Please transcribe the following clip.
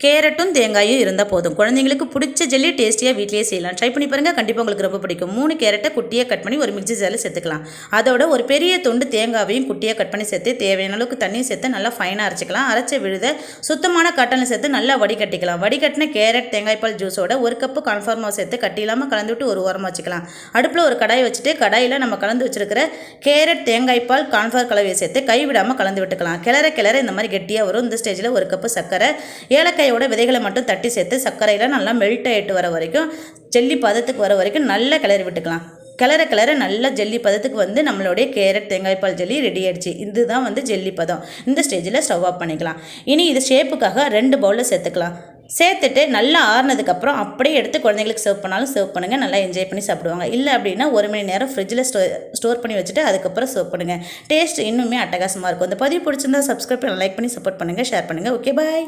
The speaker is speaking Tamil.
கேரட்டும் தேங்காயும் இருந்தால் போதும். குழந்தைங்களுக்கு பிடிச்ச ஜெல்லி டேஸ்டியாக வீட்டிலேயே செய்யலாம். ட்ரை பண்ணி பாருங்கள், கண்டிப்பாக உங்களுக்கு ரொம்ப பிடிக்கும். 3 கேரட்டை குட்டியாக கட் பண்ணி ஒரு மிக்ஸி ஜாரில் சேர்த்துக்கலாம். அதோட ஒரு பெரிய துண்டு தேங்காவையும் குட்டியாக கட் பண்ணி சேர்த்து தேவையான அளவுக்கு தண்ணியும் சேர்த்து நல்லா ஃபைனாக அரைச்சிக்கலாம். அரைச்ச விழுத சுத்தமான காட்டனில் சேர்த்து நல்லா வடிகட்டிக்கலாம். வடிகட்டின கேரட் தேங்காய் பால் ஜூஸோட 1 கப்பு கார்ன்ஃப்ளவர் மாவு சேர்த்து கட்டி இல்லாமல் கலந்துவிட்டு ஒரு ஓரமாக வச்சுக்கலாம். அடுப்பில் ஒரு கடாயை வச்சுட்டு கடாயில் நம்ம கலந்து வச்சிருக்கிற கேரட் தேங்காய் பால் கார்ன்ஃப்ளவர் கலவையை சேர்த்து கைவிடாமல் கலந்து விட்டுக்கலாம். கிளற இந்த மாதிரி கெட்டியாக வரும். இந்த ஸ்டேஜில் 1 கப்பு சர்க்கரை, ஏலக்காய் விதைகளை மட்டும் தட்டி சேர்த்து சர்க்கரையில் நல்லா மெல்ட் ஆகிட்டு வர வரைக்கும், ஜெல்லி பதத்துக்கு வர வரைக்கும் நல்லா கிளறி விட்டுக்கலாம். கிளற நல்லா ஜெல்லி பதத்துக்கு வந்து நம்மளுடைய கேரட் தேங்காய் பால் ஜெல்லி ரெடி ஆகிடுச்சு. இதுதான் வந்து ஜெல்லி பதம். இந்த ஸ்டேஜில் ஸ்டவ் ஆஃப் பண்ணிக்கலாம். இனி இது ஷேப்புக்காக 2 பவுலில் சேர்த்துக்கலாம். சேர்த்துட்டு நல்லா ஆறுனதுக்கப்புறம் அப்படியே எடுத்து குழந்தைங்களுக்கு சர்வ் பண்ணாலும் சர்வ் பண்ணுங்கள். நல்லா என்ஜாய் பண்ணி சாப்பிடுவாங்க. இல்லை அப்படின்னா 1 மணி நேரம் ஃப்ரிட்ஜில் ஸ்டோர் பண்ணி வச்சுட்டு அதுக்கப்புறம் சர்வ் பண்ணுங்கள். டேஸ்ட் இன்னுமே அட்டகாசமாக இருக்கும். இந்த பதிவு பிடிச்சிருந்தா சப்ஸ்கிரைப் பண்ணி லைக் பண்ணி சப்போர்ட் பண்ணுங்கள், ஷேர் பண்ணுங்கள். ஓகே, பாய்.